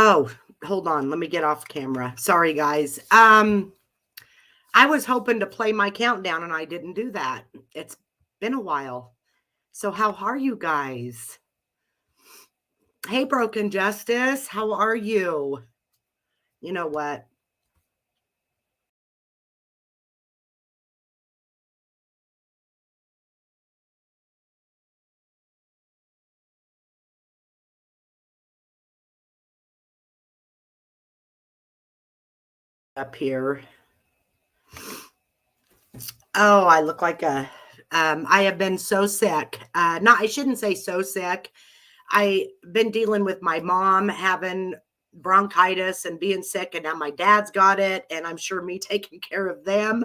Oh, hold on. Let me get off camera. Sorry, guys. I was hoping to play my countdown and I didn't do that. It's been a while. So how are you guys? Hey, Broken Justice. How are you? You know what? Up here. Oh, I look like I have been so sick. I shouldn't say so sick. I've been dealing with my mom having bronchitis and being sick, and now my dad's got it, and I'm sure me taking care of them.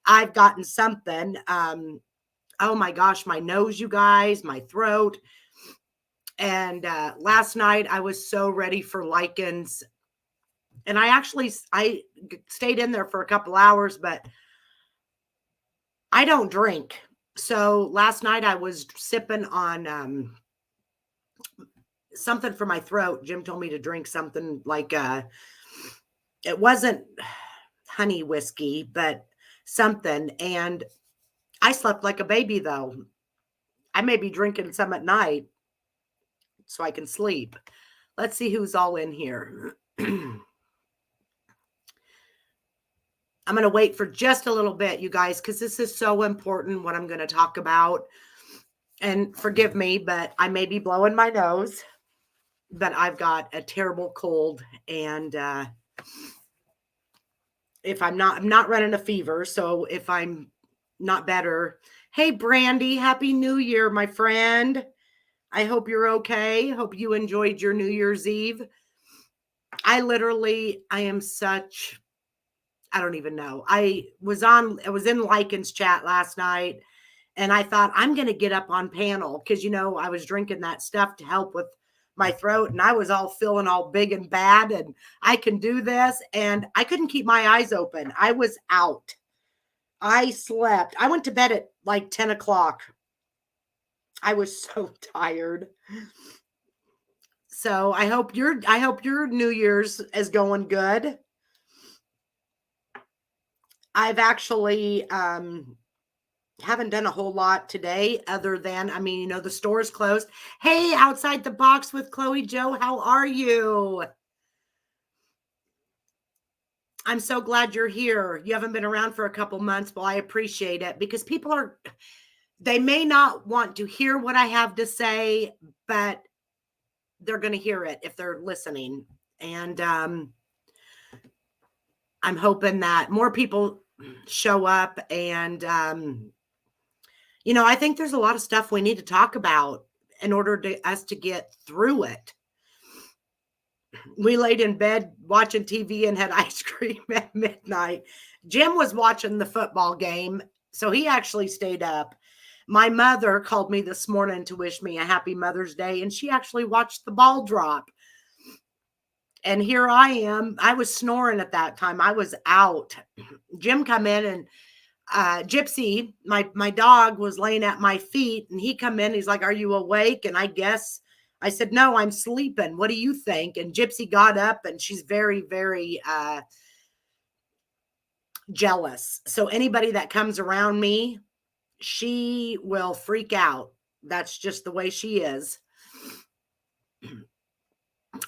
I've gotten something. Oh my gosh, my nose, you guys, my throat. And last night I was so ready for lichens. And I stayed in there for a couple hours, but I don't drink. So last night I was sipping on something for my throat. Jim told me to drink something like it wasn't honey whiskey, but something. And I slept like a baby though. I may be drinking some at night so I can sleep. Let's see who's all in here. I'm going to wait for just a little bit, you guys, because this is so important what I'm going to talk about. And forgive me, but I may be blowing my nose, but I've got a terrible cold. And if I'm not running a fever. So if I'm not better, hey, Brandy, Happy New Year, my friend. I hope you're okay. Hope you enjoyed your New Year's Eve. I am such, I don't even know. I was in Lycan's chat last night and I thought I'm going to get up on panel because, I was drinking that stuff to help with my throat and I was all feeling all big and bad and I can do this. And I couldn't keep my eyes open. I was out. I slept. I went to bed at like 10 o'clock. I was so tired. So I hope your New Year's is going good. I've actually haven't done a whole lot today other than, the store's closed. Hey, Outside the Box with Chloe Joe, how are you? I'm so glad you're here. You haven't been around for a couple months. Well, I appreciate it because they may not want to hear what I have to say, but they're going to hear it if they're listening. And I'm hoping that more people show up and I think there's a lot of stuff we need to talk about in order to us to get through it. We laid in bed watching TV and had ice cream at midnight. Jim was watching the football game, so he actually stayed up. My mother called me this morning to wish me a happy Mother's Day, and she actually watched the ball drop. And here I am. I was snoring at that time. I was out. Jim come in and Gypsy, my dog, was laying at my feet and he come in. He's like, "Are you awake?" And I said, "No, I'm sleeping. What do you think?" And Gypsy got up and she's very, very jealous. So anybody that comes around me, she will freak out. That's just the way she is.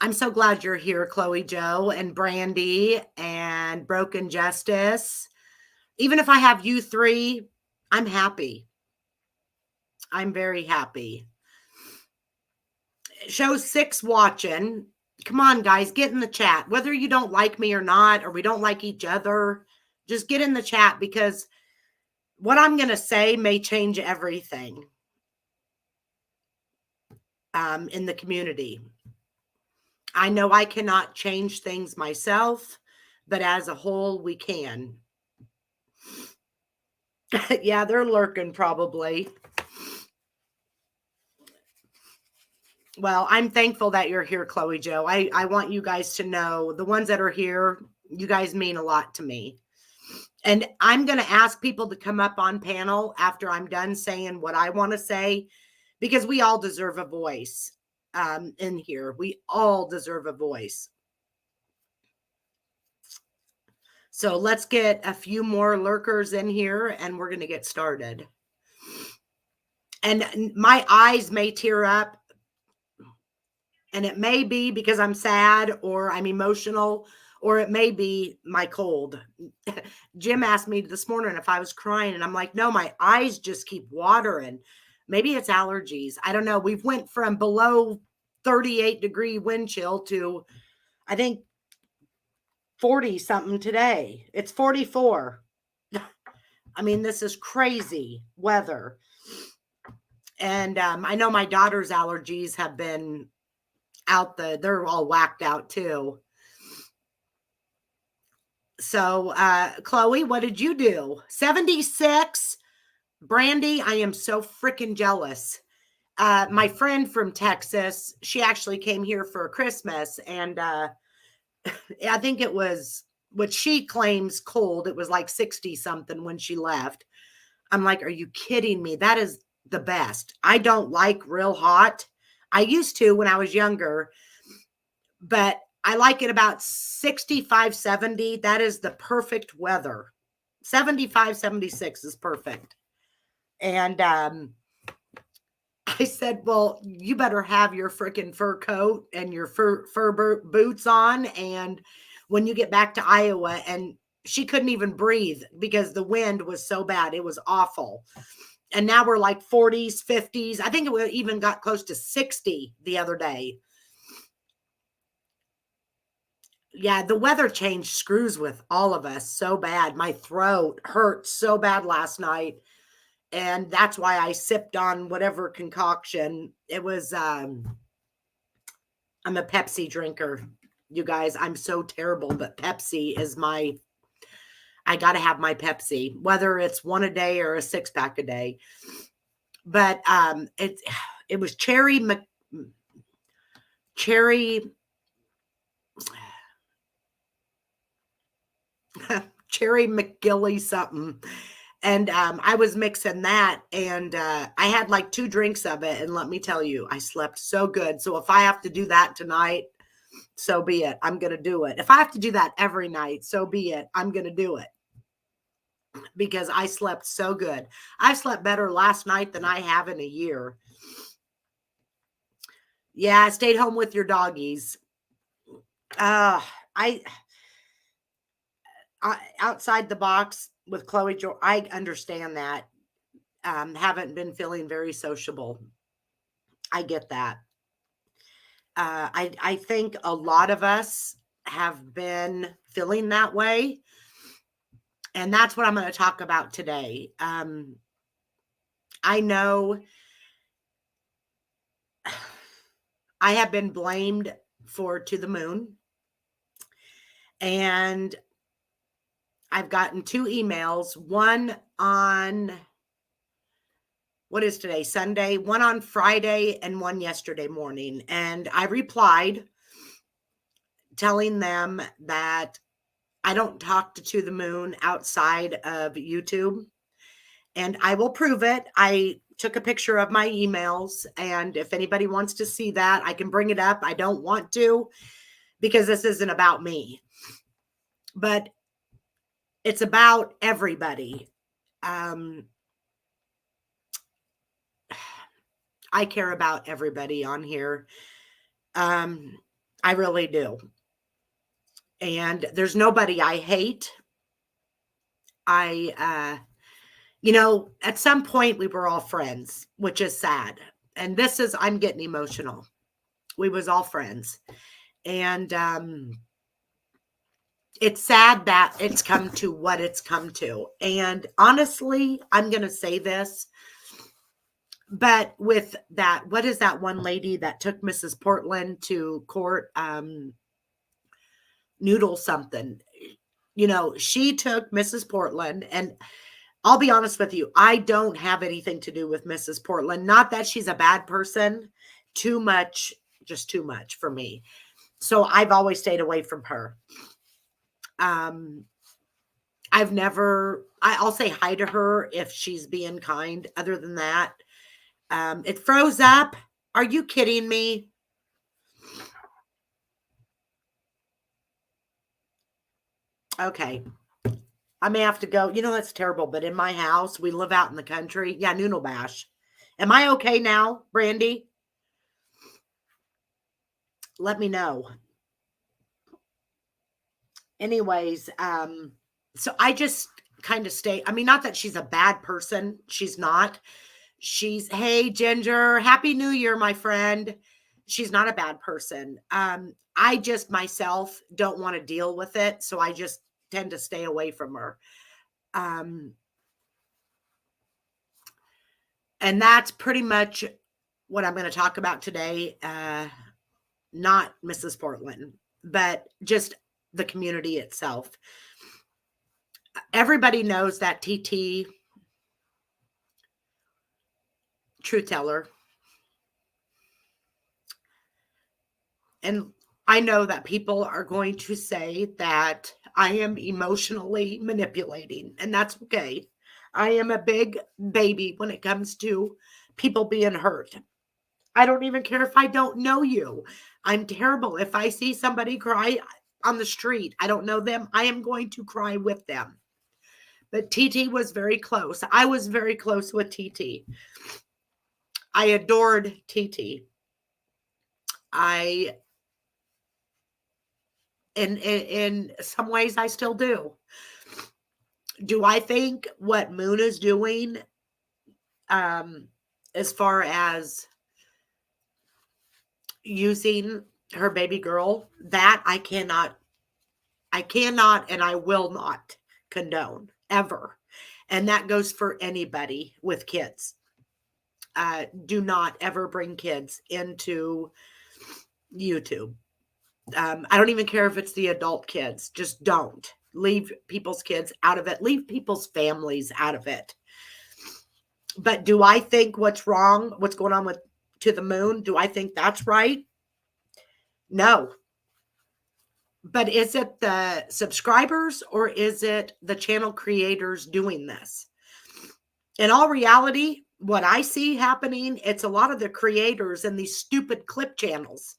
I'm so glad you're here, Chloe Joe and Brandy and Broken Justice. Even if I have you three, I'm happy. I'm very happy. Show 6 watching. Come on, guys, get in the chat. Whether you don't like me or not, or we don't like each other, just get in the chat because what I'm going to say may change everything in the community. I know I cannot change things myself, but as a whole, we can. Yeah, they're lurking probably. Well, I'm thankful that you're here, Chloe Joe. I want you guys to know, the ones that are here, you guys mean a lot to me. And I'm going to ask people to come up on panel after I'm done saying what I want to say, because we all deserve a voice in here. We all deserve a voice. So let's get a few more lurkers in here and we're going to get started. And my eyes may tear up, and it may be because I'm sad or I'm emotional, or it may be my cold. Jim asked me this morning if I was crying, and I'm like, no, my eyes just keep watering. Maybe it's allergies. I don't know. We've went from below 38-degree wind chill to, I think, 40 something today. It's 44. I mean, this is crazy weather. And I know my daughter's allergies have been they're all whacked out too. So, Chloe, what did you do? 76. Brandy, I am so freaking jealous. My friend from Texas, she actually came here for Christmas, and I think it was what she claims cold. It was like 60 something when she left. I'm like, are you kidding me? That is the best. I don't like real hot. I used to when I was younger, but I like it about 65, 70. That is the perfect weather. 75, 76 is perfect. And I said, well, you better have your freaking fur coat and your fur boots on. And when you get back to Iowa, and she couldn't even breathe because the wind was so bad. It was awful. And now we're like 40s, 50s. I think it even got close to 60 the other day. Yeah, the weather change screws with all of us so bad. My throat hurt so bad last night. And that's why I sipped on whatever concoction. It was, I'm a Pepsi drinker, you guys. I'm so terrible, but Pepsi is I got to have my Pepsi, whether it's one a day or a 6-pack a day. But it was cherry McGilly something. And I was mixing that, and I had like 2 drinks of it. And let me tell you, I slept so good. So if I have to do that tonight, so be it. I'm going to do it. If I have to do that every night, so be it. I'm going to do it because I slept so good. I slept better last night than I have in a year. Yeah, I stayed home with your doggies. I outside the box with Chloe Jo, I understand that. Haven't been feeling very sociable. I get that. I think a lot of us have been feeling that way. And that's what I'm going to talk about today. I know I have been blamed for To the Moon. And I've gotten 2 emails, one on, what is today? Sunday, one on Friday, and one yesterday morning. And I replied telling them that I don't talk to the Moon outside of YouTube, and I will prove it. I took a picture of my emails, and if anybody wants to see that, I can bring it up. I don't want to because this isn't about me, but it's about everybody. I care about everybody on here. I really do. And there's nobody I hate. At some point we were all friends, which is sad. And I'm getting emotional. We was all friends. And it's sad that it's come to what it's come to. And honestly, I'm going to say this, but with that, what is that one lady that took Mrs. Portland to court? Noodle something. She took Mrs. Portland, and I'll be honest with you, I don't have anything to do with Mrs. Portland. Not that she's a bad person, just too much for me. So I've always stayed away from her. I'll say hi to her if she's being kind. Other than that, it froze up. Are you kidding me? Okay. I may have to go. You know, that's terrible. But in my house, we live out in the country. Yeah, Noodle Bash. Am I okay now, Brandy? Let me know. Anyways, so I just kind of stay. I mean, not that she's a bad person. She's not. She's, hey, Ginger, Happy New Year, my friend. She's not a bad person. I just myself don't want to deal with it. So I just tend to stay away from her. And that's pretty much what I'm going to talk about today. Not Mrs. Portland, but just the community itself. Everybody knows that TT, truth teller. And I know that people are going to say that I am emotionally manipulating, and that's okay. I am a big baby when it comes to people being hurt. I don't even care if I don't know you. I'm terrible. If I see somebody cry on the street, I don't know them, I am going to cry with them. But TT was very close. I was very close with TT. I adored TT. In some ways, I still do. Do I think what Moon is doing, as far as using her baby girl, that I cannot, and I will not condone ever. And that goes for anybody with kids. Do not ever bring kids into YouTube. I don't even care if it's the adult kids. Just don't. Leave people's kids out of it. Leave people's families out of it. But do I think what's wrong, what's going on with To the Moon, do I think that's right? No. But is it the subscribers or is it the channel creators doing this? In all reality, what I see happening, it's a lot of the creators and these stupid clip channels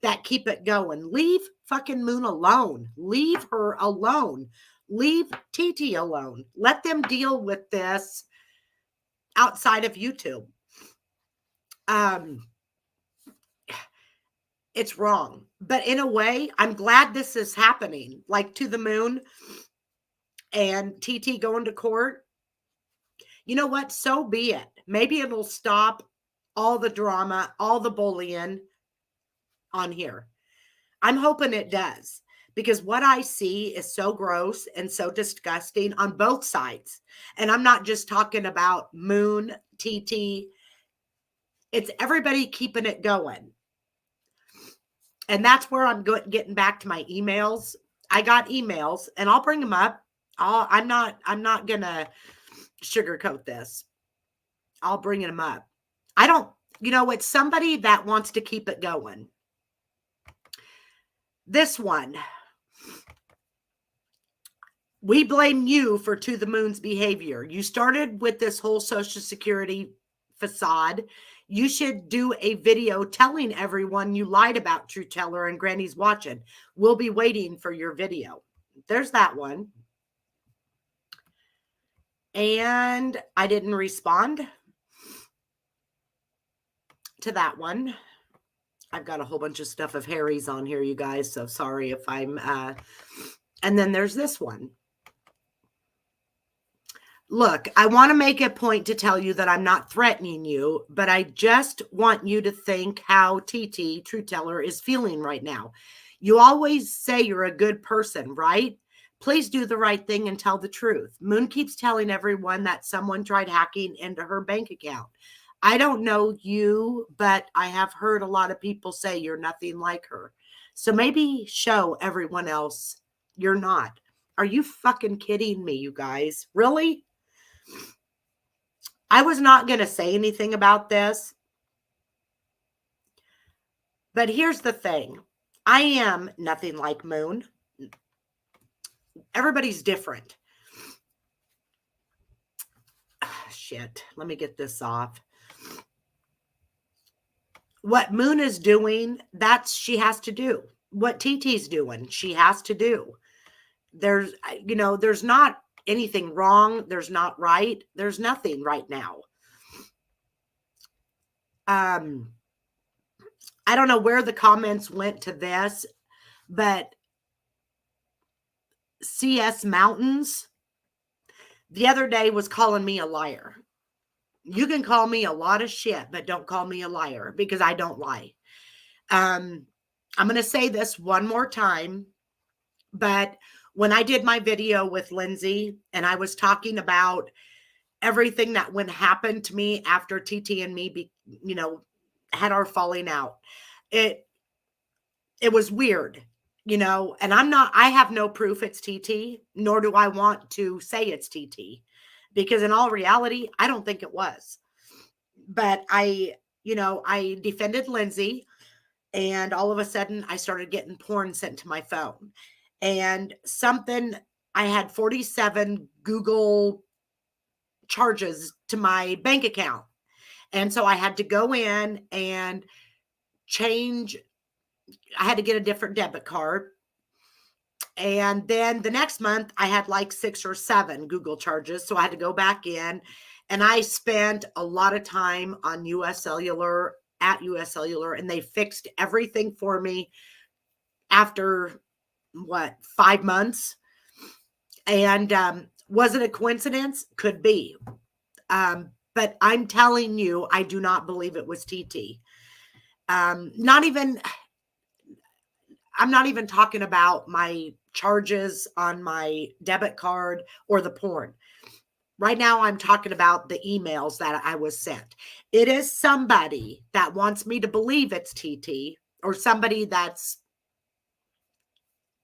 that keep it going. Leave fucking Moon alone. Leave her alone. Leave TT alone. Let them deal with this outside of YouTube. It's wrong. But in a way, I'm glad this is happening. Like To the Moon and TT going to court. You know what? So be it. Maybe it'll stop all the drama, all the bullying on here. I'm hoping it does, because what I see is so gross and so disgusting on both sides. And I'm not just talking about Moon, TT. It's everybody keeping it going. And that's where I'm getting back to my emails. I got emails and I'll bring them up. I'm not going to sugarcoat this. I'll bring them up. It's somebody that wants to keep it going. This one, we blame you for To the Moon's behavior. You started with this whole Social Security facade. You should do a video telling everyone you lied about Truth Teller and Granny's watching. We'll be waiting for your video. There's that one. And I didn't respond to that one. I've got a whole bunch of stuff of Harry's on here, you guys. So sorry if I'm, and then there's this one. Look, I want to make a point to tell you that I'm not threatening you, but I just want you to think how TT, Truth Teller, is feeling right now. You always say you're a good person, right? Please do the right thing and tell the truth. Moon keeps telling everyone that someone tried hacking into her bank account. I don't know you, but I have heard a lot of people say you're nothing like her. So maybe show everyone else you're not. Are you fucking kidding me, you guys? Really? I was not going to say anything about this. But here's the thing. I am nothing like Moon. Everybody's different. Shit. Let me get this off. What Moon is doing, she has to do. What TT's doing, she has to do. There's not anything wrong. There's not right. There's nothing right now. I don't know where the comments went to this, but CS Mountains the other day was calling me a liar. You can call me a lot of shit, but don't call me a liar, because I don't lie. I'm going to say this one more time, but when I did my video with Lindsay and I was talking about everything that would happen to me after TT and me, had our falling out, it was weird, and I have no proof it's TT, nor do I want to say it's TT, because in all reality, I don't think it was. But I defended Lindsay, and all of a sudden I started getting porn sent to my phone, and I had 47 Google charges to my bank account. And so I had to go in and I had to get a different debit card. And then the next month I had like 6 or 7 Google charges. So I had to go back in, and I spent a lot of time on US Cellular, and they fixed everything for me after 5 months. And was it a coincidence? Could be. But I'm telling you, I do not believe it was TT. I'm not even talking about my charges on my debit card or the porn. Right now, I'm talking about the emails that I was sent. It is somebody that wants me to believe it's TT, or somebody that's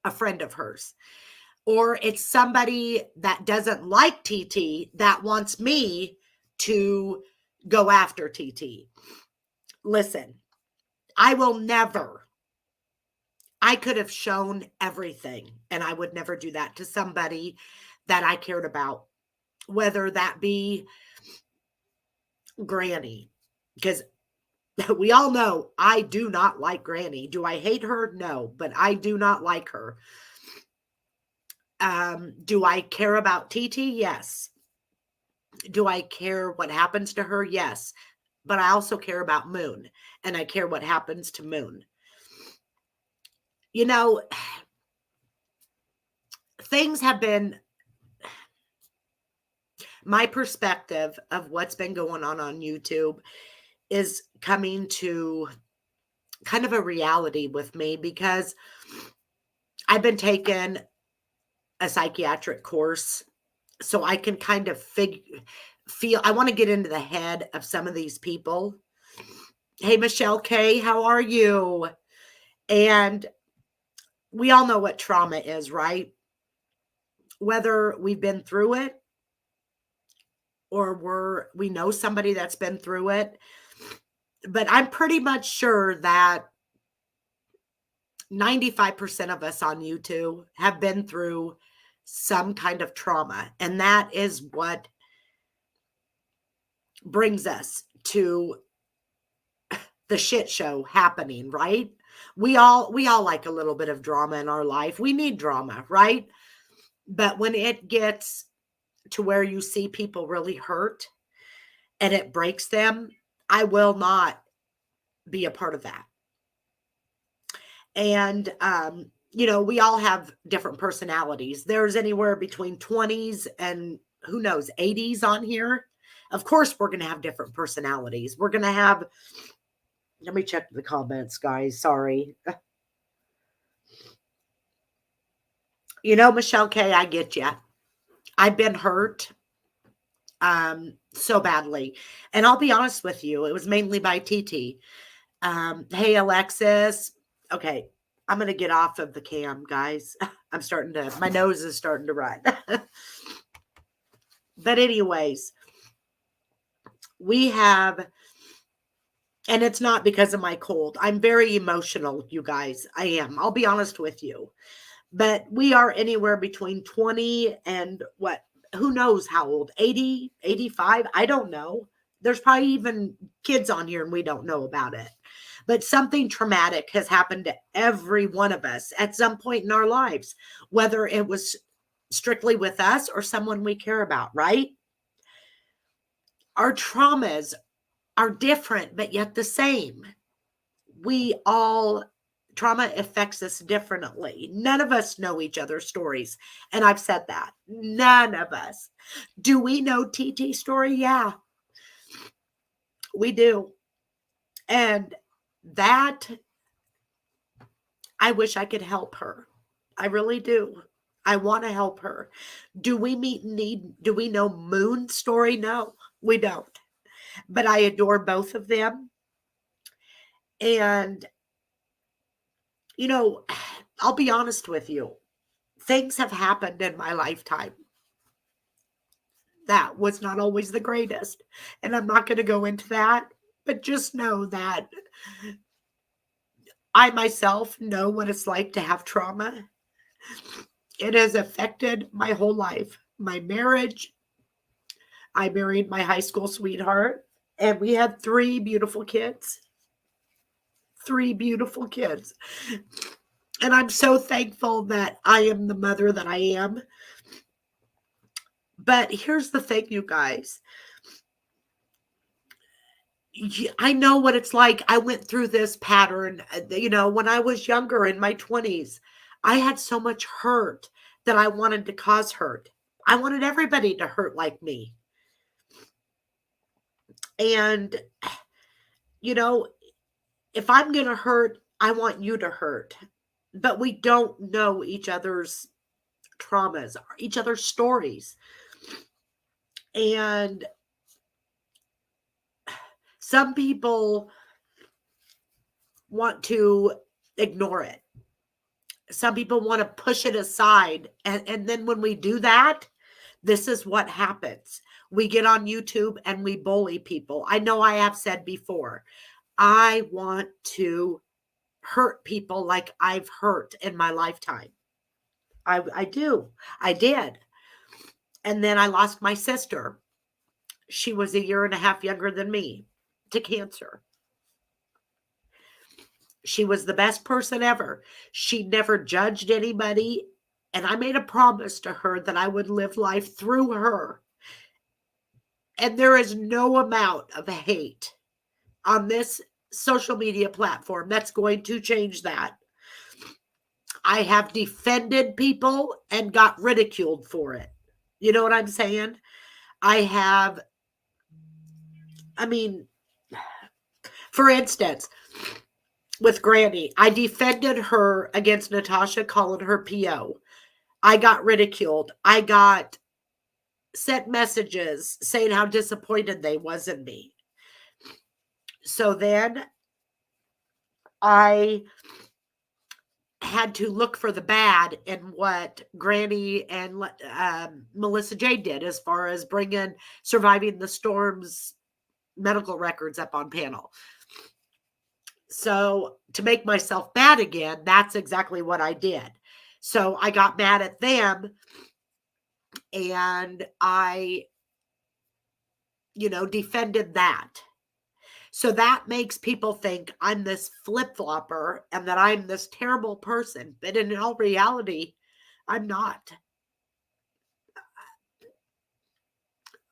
a friend of hers, or it's somebody that doesn't like TT that wants me to go after TT. Listen, I could have shown everything, and I would never do that to somebody that I cared about, whether that be Granny, because we all know I do not like Granny. Do I hate her? No, but I do not like her. Do I care about TT? Yes. Do I care what happens to her? Yes. But I also care about Moon, and I care what happens to Moon. Things have been, my perspective of what's been going on YouTube is coming to kind of a reality with me, because I've been taking a psychiatric course, so I can kind of feel, I want to get into the head of some of these people. Hey, Michelle K, how are you? And we all know what trauma is, right? Whether we've been through it or we know somebody that's been through it. But I'm pretty much sure that 95% of us on YouTube have been through some kind of trauma. And that is what brings us to the shit show happening, right? We all like a little bit of drama in our life. We need drama, right? But when it gets to where you see people really hurt and it breaks them, I will not be a part of that. And, we all have different personalities. There's anywhere between 20s and who knows, 80s on here. Of course, we're going to have different personalities. We're going to have, let me check the comments, guys. Sorry. Michelle K, I get you. I've been hurt so badly. And I'll be honest with you, it was mainly by TT. Hey, Alexis. Okay, I'm going to get off of the cam, guys. My nose is starting to run. But anyways, we have, and it's not because of my cold. I'm very emotional, you guys. I am. I'll be honest with you. But we are anywhere between 20 and who knows how old, 80, 85? I don't know. There's probably even kids on here and we don't know about it. But something traumatic has happened to every one of us at some point in our lives, whether it was strictly with us or someone we care about, right? Our traumas are different, but yet the same. Trauma affects us differently. None of us know each other's stories. And I've said that. None of us. Do we know TT's story? Yeah, we do. And that, I wish I could help her. I really do. I want to help her. Do we do we know Moon's story? No, we don't. But I adore both of them. And, I'll be honest with you. Things have happened in my lifetime that was not always the greatest. And I'm not going to go into that, but just know that I myself know what it's like to have trauma. It has affected my whole life, my marriage. I married my high school sweetheart, and we had 3 beautiful kids. 3 beautiful kids. And I'm so thankful that I am the mother that I am. But here's the thing, you guys. I know what it's like. I went through this pattern, when I was younger in my 20s. I had so much hurt that I wanted to cause hurt. I wanted everybody to hurt like me. And, if I'm going to hurt, I want you to hurt. But we don't know each other's traumas, each other's stories. And some people want to ignore it. Some people want to push it aside. And then when we do that, this is what happens. We get on YouTube and we bully people. I know I have said before, I want to hurt people like I've hurt in my lifetime. I do. I did. And then I lost my sister. She was 1.5 years younger than me to cancer. She was the best person ever. She never judged anybody. And I made a promise to her that I would live life through her. And there is no amount of hate on this social media platform that's going to change that. I have defended people and got ridiculed for it. You know what I'm saying? For instance, with Granny, I defended her against Natasha calling her PO. I got ridiculed. I got sent messages saying how disappointed they was in me. So then I had to look for the bad in what Granny and Melissa J did as far as bringing Surviving the Storm's medical records up on panel. So to make myself bad again, that's exactly what I did. So I got mad at them and I, defended that. So that makes people think I'm this flip-flopper and that I'm this terrible person. But in all reality, I'm not.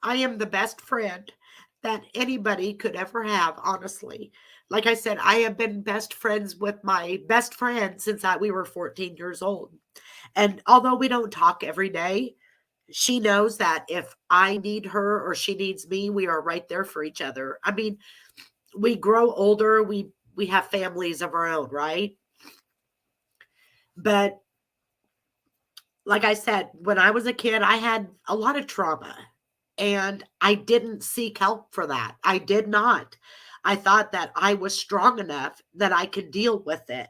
I am the best friend that anybody could ever have, honestly. Like I said, I have been best friends with my best friend since we were 14 years old. And although we don't talk every day, she knows that if I need her or she needs me, we are right there for each other. I mean, we grow older, we have families of our own, right? But like I said, when I was a kid, I had a lot of trauma and I didn't seek help for that. I did not. I thought that I was strong enough that I could deal with it.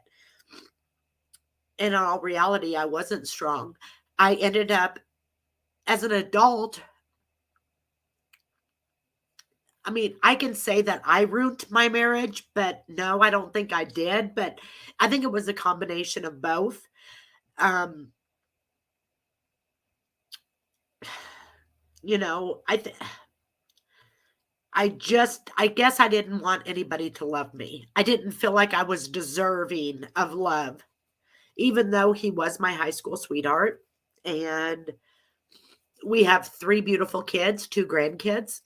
In all reality, I wasn't strong. I ended up as an adult. I mean, I can say that I ruined my marriage, but no, I don't think I did. But I think it was a combination of both. I guess I didn't want anybody to love me. I didn't feel like I was deserving of love, even though he was my high school sweetheart. And we have 3 beautiful kids, 2 grandkids.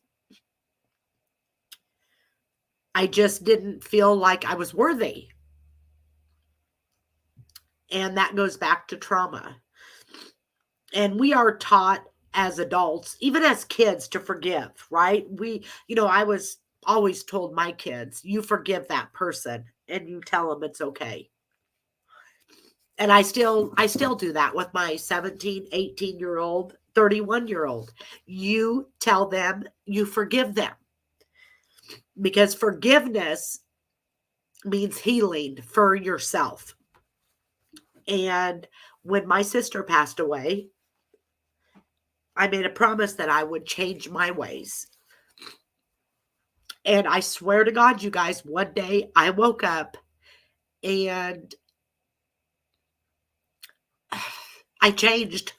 I just didn't feel like I was worthy. And that goes back to trauma. And we are taught as adults, even as kids, to forgive, right? I was always told my kids, you forgive that person and you tell them it's okay. And I still do that with my 17, 18-year-old, 31-year-old. You tell them you forgive them, because forgiveness means healing for yourself. And when my sister passed away, I made a promise that I would change my ways. And I swear to God, you guys, one day I woke up and I changed.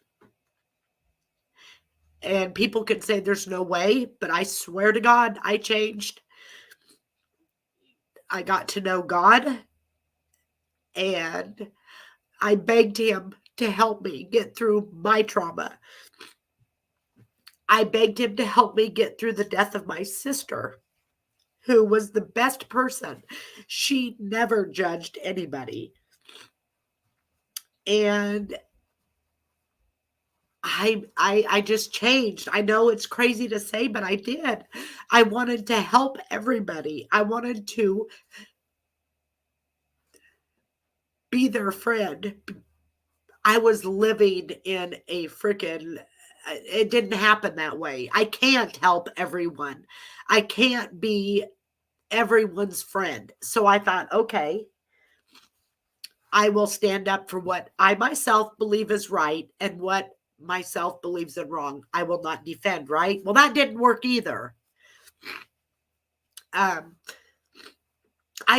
And people can say there's no way, but I swear to God, I changed. I got to know God, and I begged him to help me get through my trauma. I begged him to help me get through the death of my sister, who was the best person. She never judged anybody. And I just changed. I know it's crazy to say, but I did. I wanted to help everybody. I wanted to be their friend. I was living in a freaking, it didn't happen that way. I can't help everyone. I can't be everyone's friend. So I thought, okay, I will stand up for what I myself believe is right and what myself believes is wrong. I will not defend, right? Well, that didn't work either. I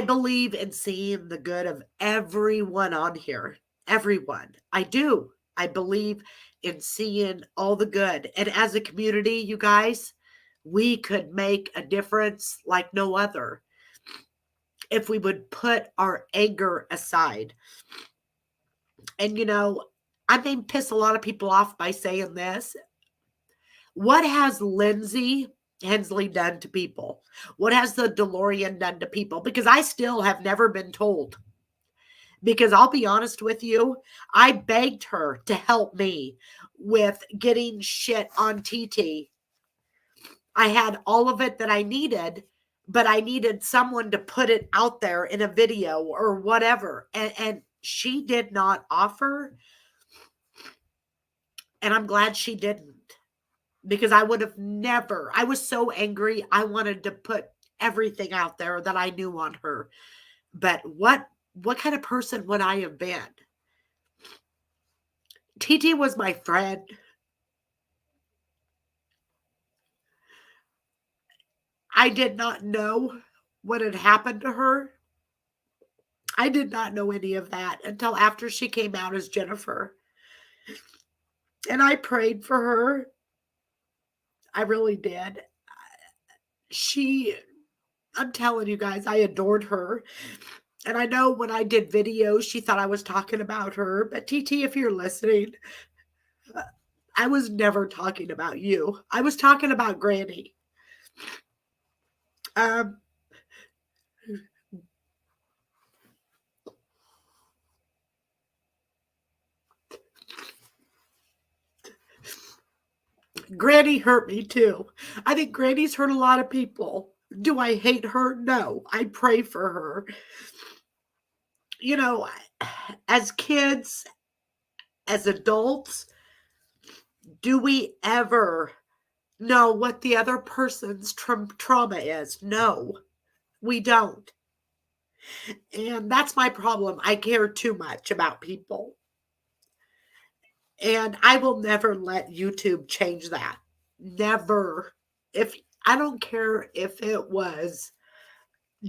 believe in seeing the good of everyone on here. Everyone. I do. I believe in seeing all the good. And as a community, you guys, we could make a difference like no other if we would put our anger aside. And I may piss a lot of people off by saying this. What has Lindsay Hensley done to people? What has the DeLorean done to people? Because I still have never been told. Because I'll be honest with you, I begged her to help me with getting shit on TT. I had all of it that I needed, but I needed someone to put it out there in a video or whatever. And she did not offer. And I'm glad she didn't, because I would have never, I was so angry. I wanted to put everything out there that I knew on her. But what kind of person would I have been? TT was my friend. I did not know what had happened to her. I did not know any of that until after she came out as Jennifer. And I prayed for her. I really did. I'm telling you guys, I adored her. And I know when I did videos, she thought I was talking about her. But TT, if you're listening, I was never talking about you. I was talking about Granny. Granny hurt me too. I think Granny's hurt a lot of people. Do I hate her? No. I pray for her. As kids, as adults, do we ever know what the other person's trauma is? No, we don't. And that's my problem. I care too much about people. And I will never let YouTube change that. Never. I don't care if it was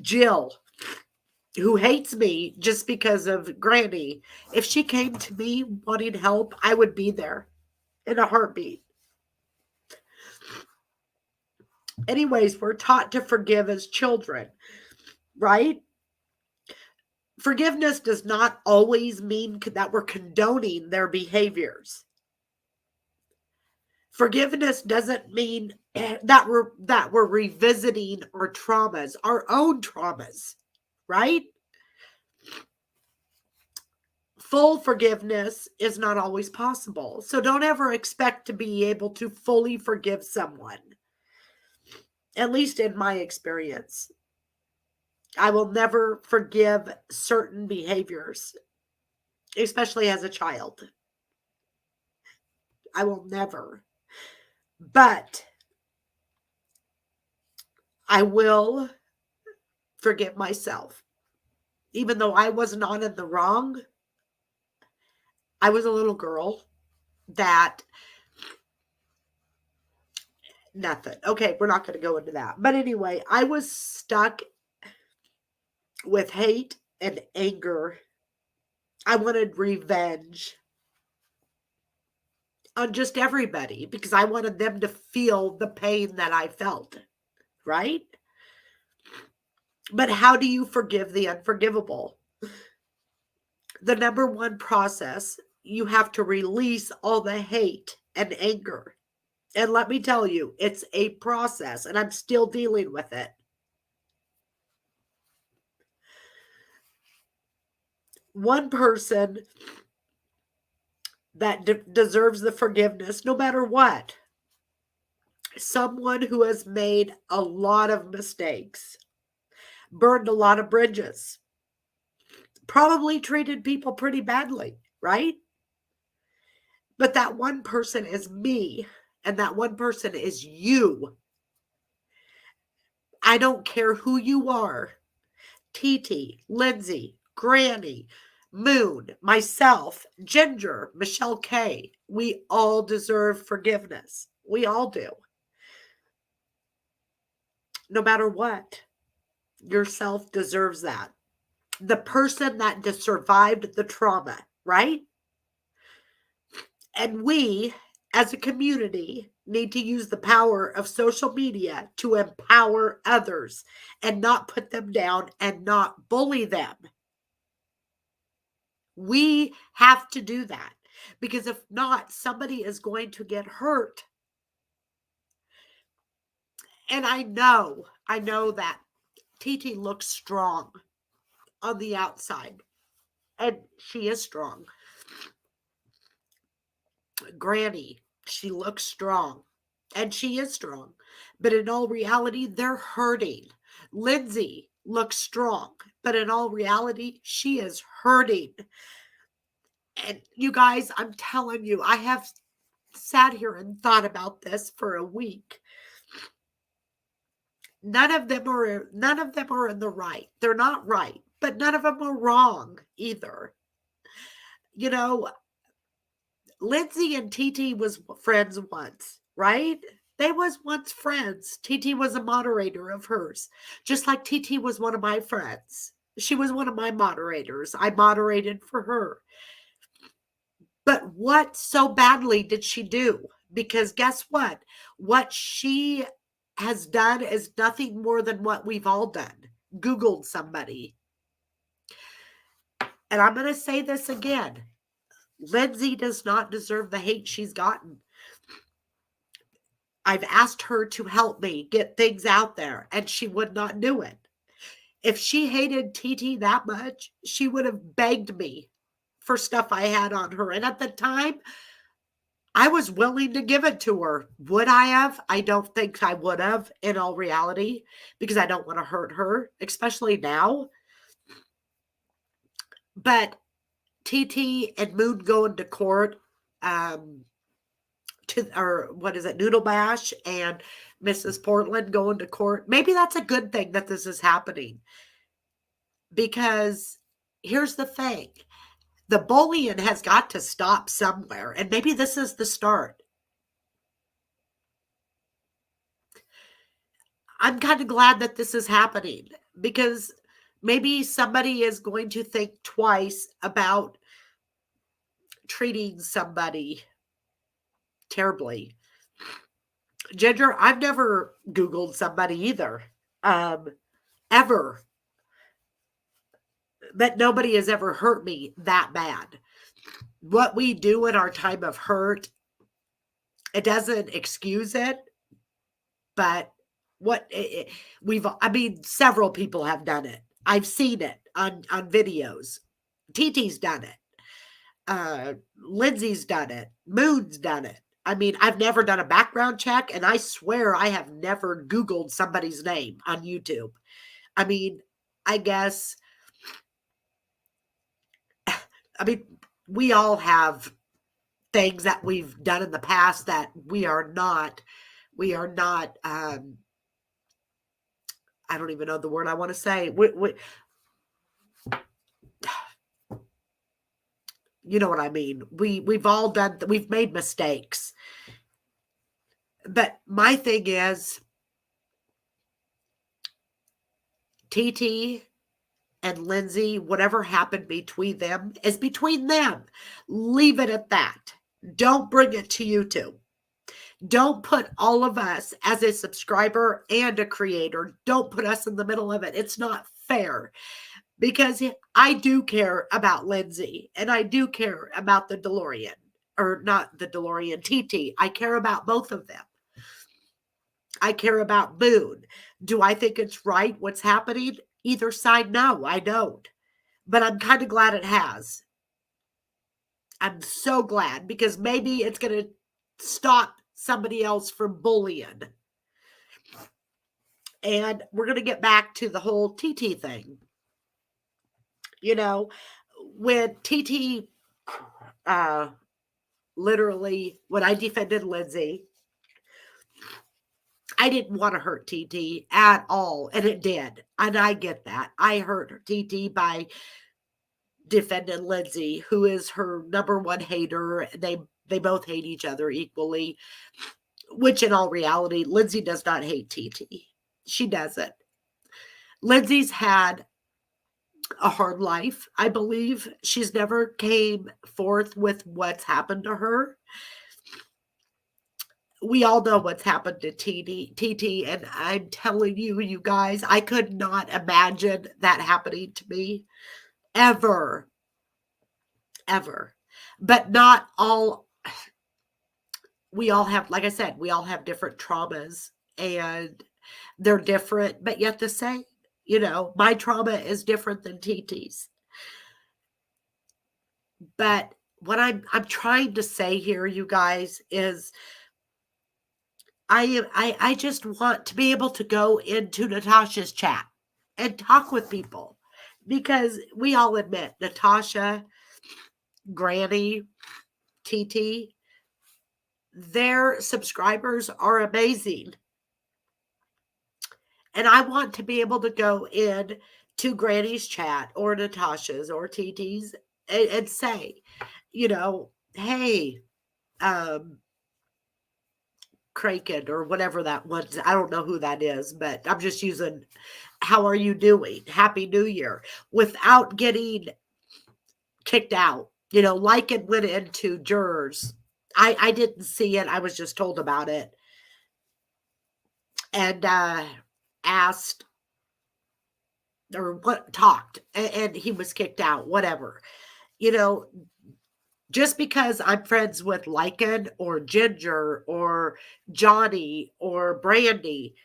Jill, who hates me just because of Granny. If she came to me wanting help, I would be there in a heartbeat. Anyways, we're taught to forgive as children, right? Forgiveness does not always mean that we're condoning their behaviors. Forgiveness doesn't mean that we're revisiting our traumas, our own traumas, right? Full forgiveness is not always possible. So don't ever expect to be able to fully forgive someone. At least in my experience, I will never forgive certain behaviors, especially as a child. I will never. But I will forgive myself. Even though I was not in the wrong, I was a little girl that nothing. Okay, we're not going to go into that. But anyway, I was stuck with hate and anger. I wanted revenge on just everybody because I wanted them to feel the pain that I felt, right? But how do you forgive the unforgivable? The number one process, you have to release all the hate and anger. And let me tell you, it's a process, and I'm still dealing with it. One person that deserves the forgiveness, no matter what, someone who has made a lot of mistakes, burned a lot of bridges, probably treated people pretty badly, right? But that one person is me, and that one person is you. I don't care who you are. TT, Lindsay, Granny, Moon, myself, Ginger, Michelle K. We all deserve forgiveness. We all do. No matter what, yourself deserves that. The person that survived the trauma, right? And we, as a community, need to use the power of social media to empower others and not put them down and not bully them. We have to do that because if not, somebody is going to get hurt. And I know that TT looks strong on the outside, and she is strong. Granny, she looks strong, and she is strong, but in all reality, they're hurting. Lindsay looks strong, but in all reality, she is hurting. And you guys, I'm telling you, I have sat here and thought about this for a week. None of them are in the right. They're not right, but none of them are wrong either. You know, Lindsay and TT was friends once, right? They was once friends. TT was a moderator of hers, just like TT was one of my friends. She was one of my moderators. I moderated for her. But what so badly did she do? Because guess what? What she has done is nothing more than what we've all done. Googled somebody. And I'm going to say this again. Lindsay does not deserve the hate she's gotten. I've asked her to help me get things out there, and she would not do it. If she hated TT that much, she would have begged me for stuff I had on her. And at the time, I was willing to give it to her. Would I have? I don't think I would have in all reality because I don't want to hurt her, especially now. But TT and Moon going to court, Noodle Bash and Mrs. Portland going to court. Maybe that's a good thing that this is happening. Because here's the thing. The bullying has got to stop somewhere. And maybe this is the start. I'm kind of glad that this is happening because maybe somebody is going to think twice about treating somebody terribly. Ginger, I've never Googled somebody either. Ever. But nobody has ever hurt me that bad. What we do in our time of hurt It doesn't excuse it, but I mean, several people have done it. I've seen it on videos. TT's done it. Lindsay's done it. Moon's done it. I mean, I've never done a background check, and I swear I have never Googled somebody's name on YouTube. I mean, I guess, I mean, we all have things that we've done in the past that we are not, I don't even know the word I want to say. You know what I mean? We've all done, we've made mistakes. But my thing is, TT and Lindsay, whatever happened between them is between them. Leave it at that. Don't bring it to YouTube. Don't put all of us as a subscriber and a creator. Don't put us in the middle of it. It's not fair, because I do care about Lindsay and I do care about the DeLorean, or not the DeLorean, TT. I care about both of them. I care about Boone. Do I think it's right what's happening? Either side, no, I don't. But I'm kind of glad it has. I'm so glad, because maybe it's going to stop somebody else from bullying. And we're going to get back to the whole TT thing. You know, when TT, literally, when I defended Lindsay, I didn't want to hurt TT at all, and it did. And I get that. I hurt TT by defending Lindsay, who is her number one hater. They both hate each other equally, which in all reality, Lindsay does not hate TT. She doesn't. Lindsay's had a hard life, I believe. She's never came forth with what's happened to her. We all know what's happened to TT, and I'm telling you, you guys, I could not imagine that happening to me ever. But not all. We all have, like I said, we all have different traumas, and they're different, but yet the same. You know, my trauma is different than TT's. But what I'm trying to say here, you guys, is I just want to be able to go into Natasha's chat and talk with people, because we all admit Natasha, Granny, TT, their subscribers are amazing. And I want to be able to go in to Granny's chat or Natasha's or TT's and say, you know, hey, Kraken or whatever that was. I don't know who that is, but I'm just using, how are you doing? Happy New Year, without getting kicked out. You know, like it went into jurors. I didn't see it. I was just told about it. And asked, or what, talked, and he was kicked out, whatever. You know, just because I'm friends with Lycan or Ginger or Johnny or Brandy,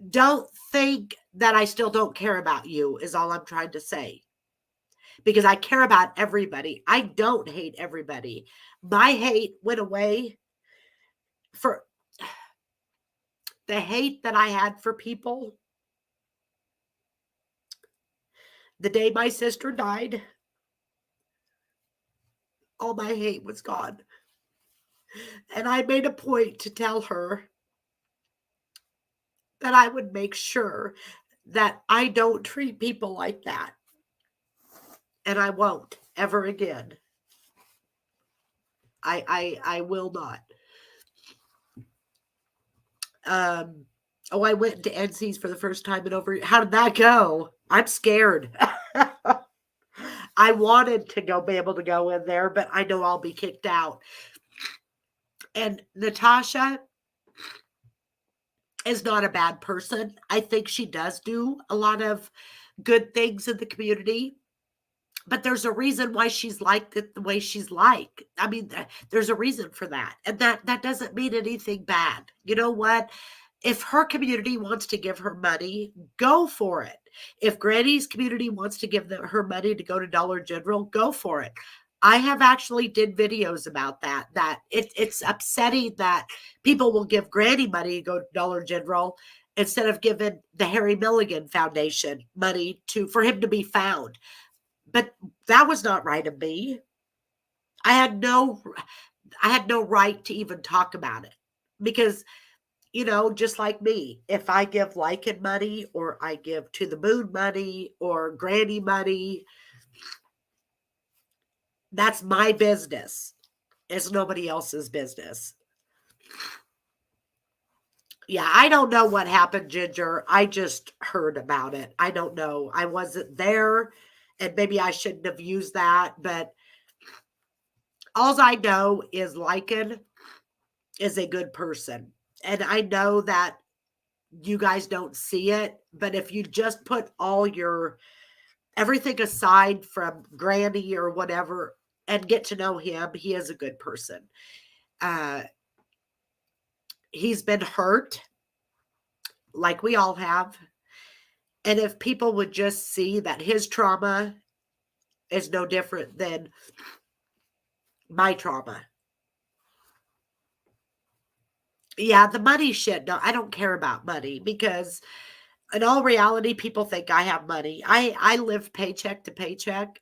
don't think that I still don't care about you, is all I'm trying to say. Because I care about everybody. I don't hate everybody. My hate went away for the hate that I had for people. The day my sister died, all my hate was gone. And I made a point to tell her that I would make sure that I don't treat people like that. And I won't ever again. I will not. Oh, I went to NC's for the first time in over. How did that go? I'm scared. I wanted to be able to go in there, but I know I'll be kicked out. And Natasha is not a bad person. I think she does do a lot of good things in the community. But there's a reason why she's like it the way she's like. I mean, there's a reason for that. And that doesn't mean anything bad. You know what? If her community wants to give her money, go for it. If Granny's community wants to give her money to go to Dollar General, go for it. I have actually did videos about that, it's upsetting that people will give Granny money to go to Dollar General instead of giving the Harry Milligan Foundation money for him to be found. But that was not right of me. I had no right to even talk about it because, just like me, if I give Lycan money or I give To the Moon money or Granny money, that's my business. It's nobody else's business. Yeah, I don't know what happened, Ginger. I just heard about it. I don't know. I wasn't there, and maybe I shouldn't have used that, but all I know is Lycan is a good person. And I know that you guys don't see it, but if you just put everything aside from Granny or whatever and get to know him, he is a good person. He's been hurt like we all have. And if people would just see that his trauma is no different than my trauma. Yeah, the money shit. No, I don't care about money because in all reality, people think I have money. I live paycheck to paycheck,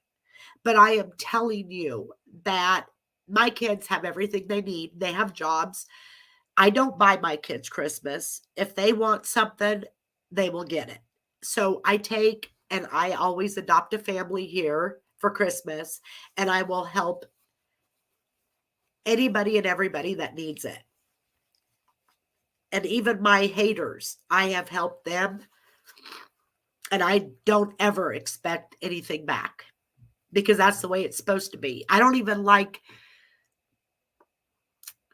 but I am telling you that my kids have everything they need. They have jobs. I don't buy my kids Christmas. If they want something, they will get it. So I always adopt a family here for Christmas, and I will help anybody and everybody that needs it. And even my haters, I have helped them, and I don't ever expect anything back because that's the way it's supposed to be. I don't even like,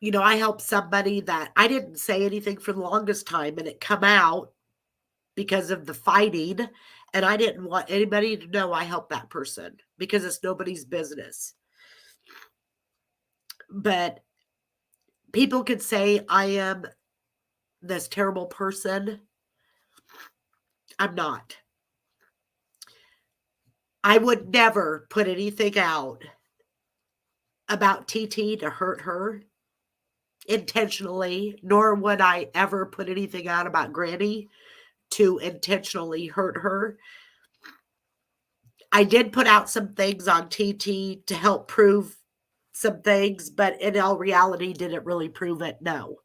I helped somebody that I didn't say anything for the longest time, and it come out because of the fighting, and I didn't want anybody to know I helped that person because it's nobody's business. But people could say I am this terrible person. I'm not. I would never put anything out about TT to hurt her intentionally, nor would I ever put anything out about Granny to intentionally hurt her. I did put out some things on TT to help prove some things, but in all reality, did it really prove it? No.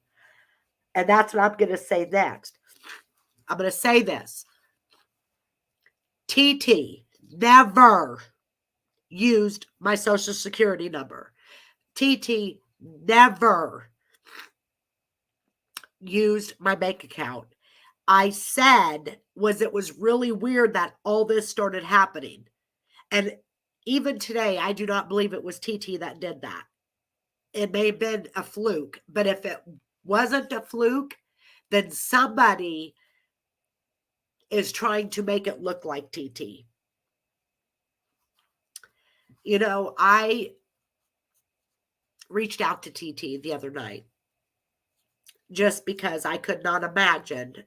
And that's what I'm going to say next. I'm going to say this. TT never used my social security number. TT never used my bank account. I said it was really weird that all this started happening. And even today, I do not believe it was TT that did that. It may have been a fluke, but if it wasn't a fluke, then somebody is trying to make it look like TT. I reached out to TT the other night just because I could not imagine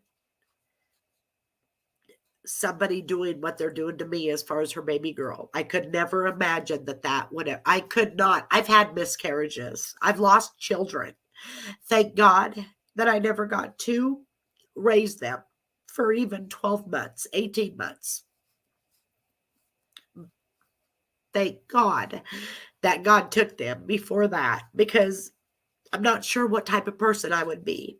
somebody doing what they're doing to me as far as her baby girl. I could never imagine that would have, I could not. I've had miscarriages. I've lost children. Thank God that I never got to raise them for even 12 months, 18 months. Thank God that God took them before that, because I'm not sure what type of person I would be.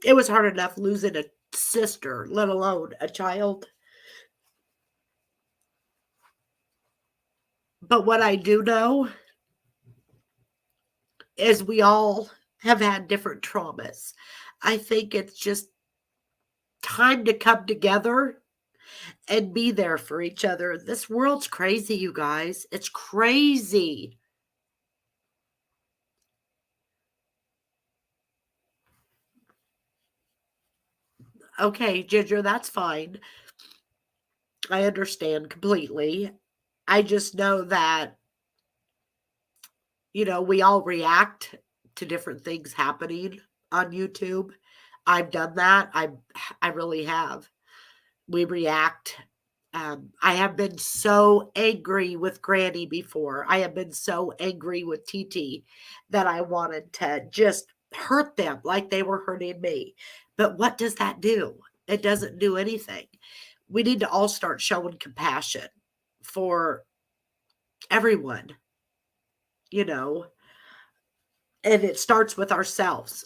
It was hard enough losing a sister, let alone a child. But what I do know is we all have had different traumas. I think it's just time to come together and be there for each other. This world's crazy, you guys. It's crazy. Okay, Ginger, that's fine. I understand completely. I just know that, we all react to different things happening on YouTube. I've done that. I really have. We react. I have been so angry with Granny before. I have been so angry with TT that I wanted to just hurt them like they were hurting me. But what does that do? It doesn't do anything. We need to all start showing compassion for everyone, you know, and it starts with ourselves.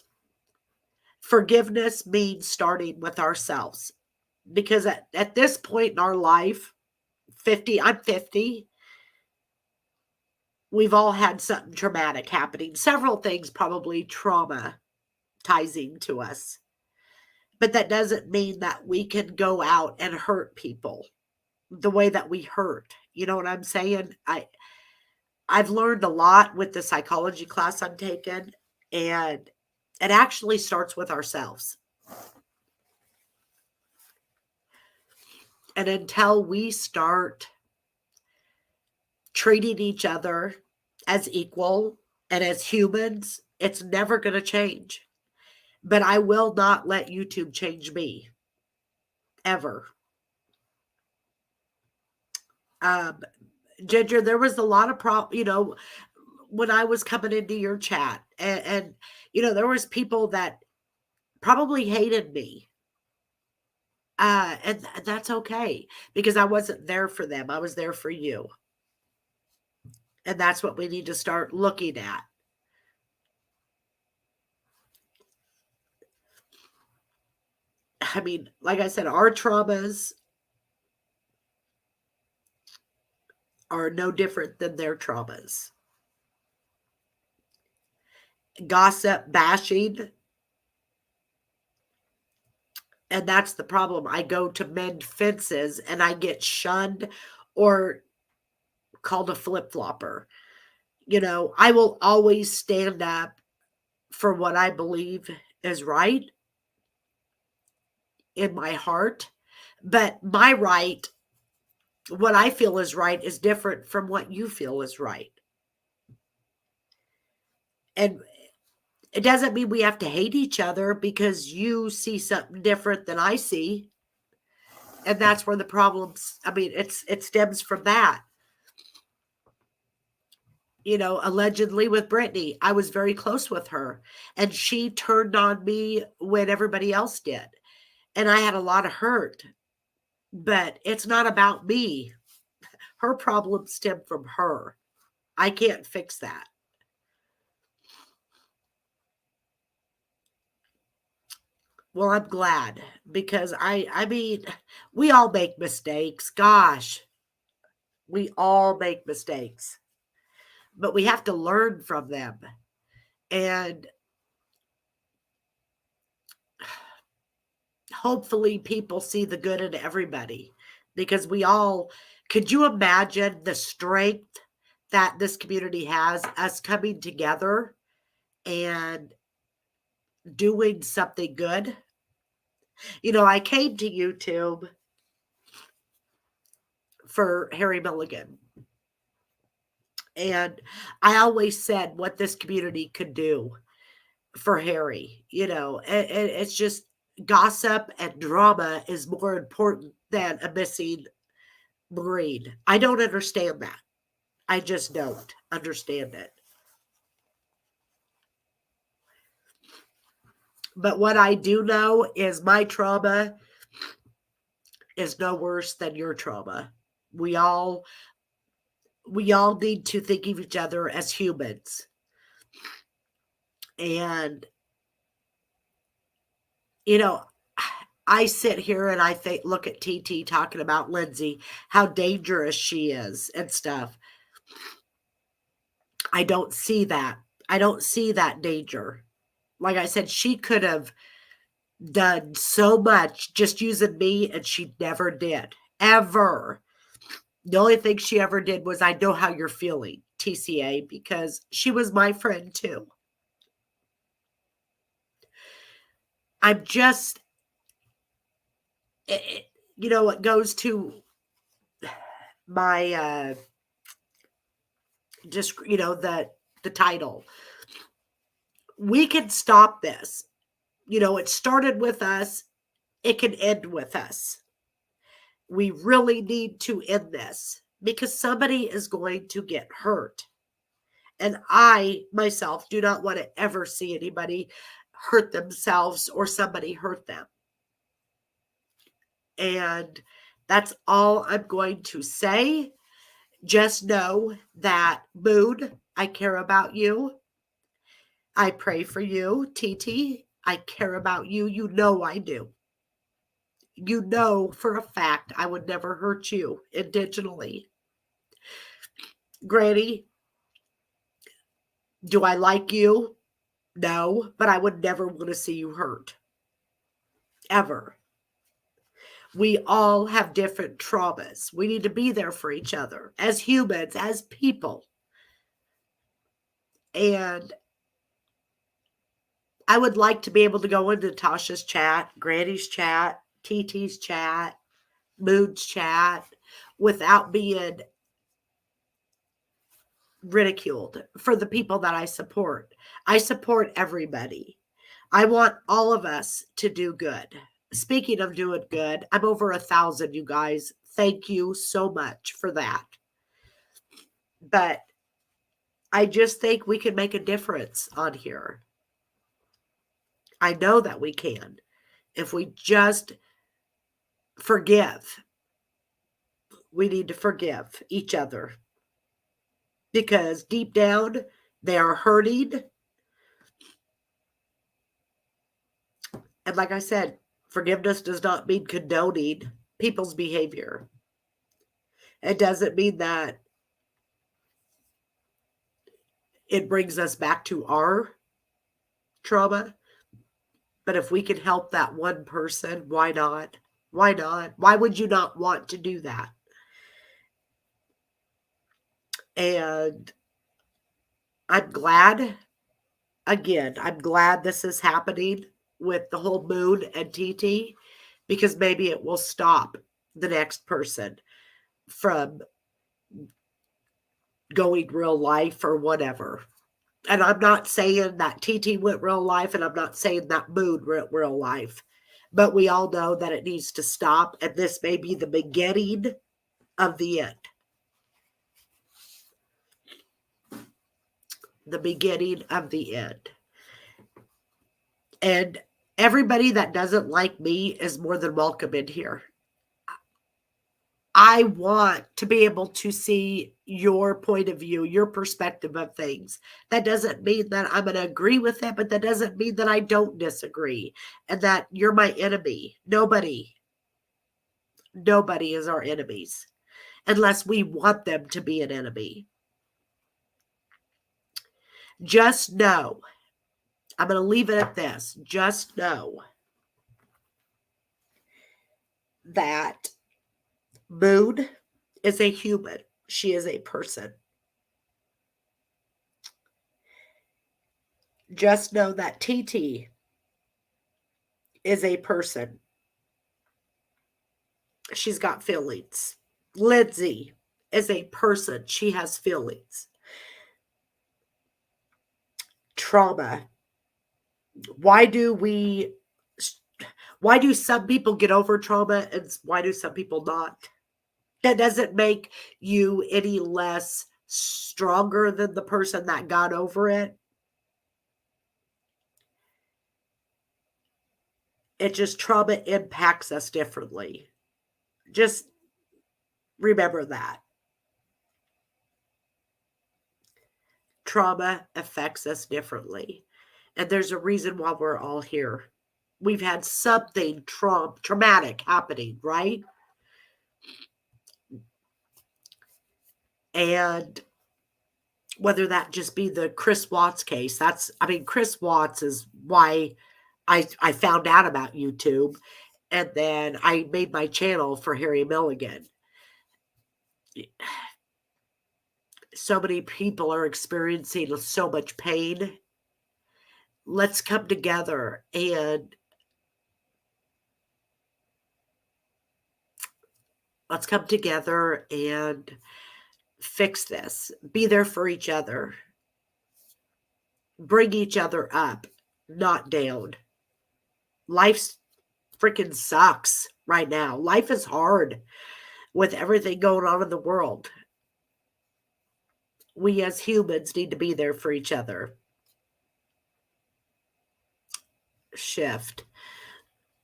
Forgiveness means starting with ourselves because at this point in our life, 50, I'm 50, we've all had something traumatic happening, several things probably traumatizing to us. But that doesn't mean that we can go out and hurt people the way that we hurt. You know what I'm saying? I've learned a lot with the psychology class I'm taking, and it actually starts with ourselves. And until we start treating each other as equal and as humans, it's never going to change. But I will not let YouTube change me, ever. Ginger, there was a lot of when I was coming into your chat, and there was people that probably hated me. And that's okay, because I wasn't there for them. I was there for you. And that's what we need to start looking at. I mean, like I said, our traumas are no different than their traumas. Gossip, bashing, and that's the problem. I go to mend fences and I get shunned or called a flip-flopper. I will always stand up for what I believe is right in my heart, but my right, what I feel is right, is different from what you feel is right. And it doesn't mean we have to hate each other because you see something different than I see. And that's where the problems, it stems from that. Allegedly with Brittany, I was very close with her, and she turned on me when everybody else did. And I had a lot of hurt, but it's not about me. Her problems stem from her. I can't fix that. Well, I'm glad, because we all make mistakes. Gosh, we all make mistakes, but we have to learn from them. And hopefully people see the good in everybody, because could you imagine the strength that this community has, us coming together and doing something good? I came to YouTube for Harry Milligan, and I always said what this community could do for Harry. It's just gossip and drama is more important than a missing Marine. I don't understand that. I just don't understand it. But what I do know is my trauma is no worse than your trauma. We all need to think of each other as humans. And I sit here and I look at TT talking about Lindsay, how dangerous she is and stuff. I don't see that. I don't see that danger. Like I said, she could have done so much just using me, and she never did. Ever. The only thing she ever did was, I know how you're feeling, TCA, because she was my friend too. I'm just, it goes to my just, the title. We can stop this. It started with us. It can end with us. We really need to end this because somebody is going to get hurt. And I, myself, do not want to ever see anybody hurt themselves or somebody hurt them. And that's all I'm going to say. Just know that, Moon, I care about you. I pray for you. TT, I care about you. You know I do. You know for a fact I would never hurt you intentionally. Granny, do I like you? No, but I would never want to see you hurt. Ever. We all have different traumas. We need to be there for each other as humans, as people. And I would like to be able to go into Tasha's chat, Granny's chat, TT's chat, Moon's chat without being ridiculed for the people that I support. I support everybody. I want all of us to do good. Speaking of doing good, I'm over 1,000, you guys. Thank you so much for that. But I just think we can make a difference on here. I know that we can. If we just forgive, we need to forgive each other. Because deep down, they are hurting. And like I said, forgiveness does not mean condoning people's behavior. It doesn't mean that it brings us back to our trauma. But if we can help that one person, why not? Why not? Why would you not want to do that? And I'm glad, again, I'm glad this is happening with the whole Moon and TT, because maybe it will stop the next person from going real life or whatever. And I'm not saying that TT went real life, and I'm not saying that Moon went real life, but we all know that it needs to stop, and this may be the beginning of the end. The beginning of the end. And everybody that doesn't like me is more than welcome in here. I want to be able to see your point of view, your perspective of things. That doesn't mean that I'm going to agree with it, but that doesn't mean that I don't disagree and that you're my enemy. Nobody is our enemies unless we want them to be an enemy. Just know, I'm going to leave it at this. Just know that Moon is a human. She is a person. Just know that TT is a person. She's got feelings. Lindsay is a person. She has feelings. Trauma. Why do some people get over trauma and why do some people not? That doesn't make you any less stronger than the person that got over it. It just, trauma impacts us differently. Just remember that. Trauma affects us differently. And there's a reason why we're all here. We've had something traumatic happening, right? And whether that just be the Chris Watts case, Chris Watts is why I found out about YouTube. And then I made my channel for Harry Milligan. So many people are experiencing so much pain. Let's come together and fix this. Be there for each other. Bring each other up, not down. Life's freaking sucks right now. Life is hard with everything going on in the world. We as humans need to be there for each other. Shift.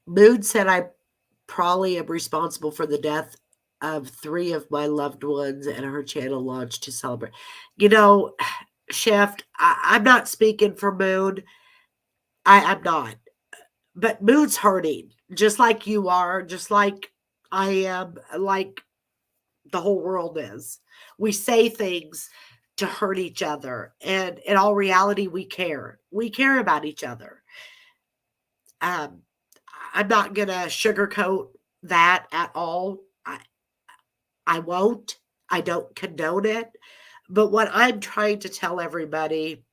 Moon said I probably am responsible for the death of 3 of my loved ones, and her channel launched to celebrate. You know, Shift, I'm not speaking for Moon. I'm not. But Moon's hurting, just like you are, just like I am, like the whole world is. We say things to hurt each other, and in all reality, we care. We care about each other. Um, I'm not gonna sugarcoat that at all. I won't. I don't condone it. But what I'm trying to tell everybody,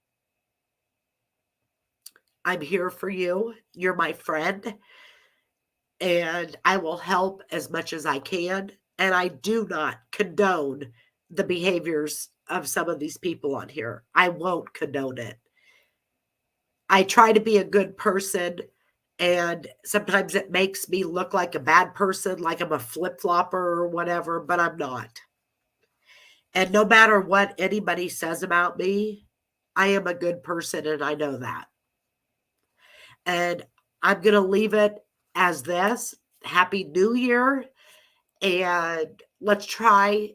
I'm here for you. You're my friend, and I will help as much as I can. And I do not condone the behaviors of some of these people on here. I won't condone it. I try to be a good person, and sometimes it makes me look like a bad person, like I'm a flip-flopper or whatever, but I'm not. And no matter what anybody says about me, I am a good person, and I know that. And I'm going to leave it as this. Happy New Year. And let's try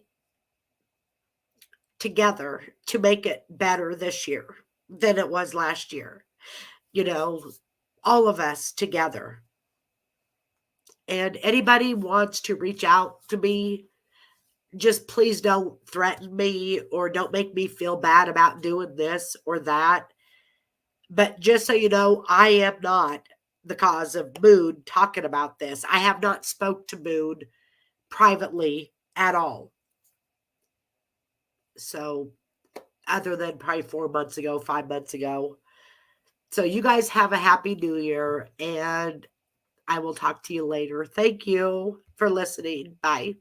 together to make it better this year than it was last year. You know, all of us together. And anybody wants to reach out to me, just please don't threaten me or don't make me feel bad about doing this or that. But just so you know, I am not the cause of Moon talking about this. I have not spoke to Moon privately at all. So other than probably 4 months ago, 5 months ago. So you guys have a happy new year, and I will talk to you later. Thank you for listening. Bye.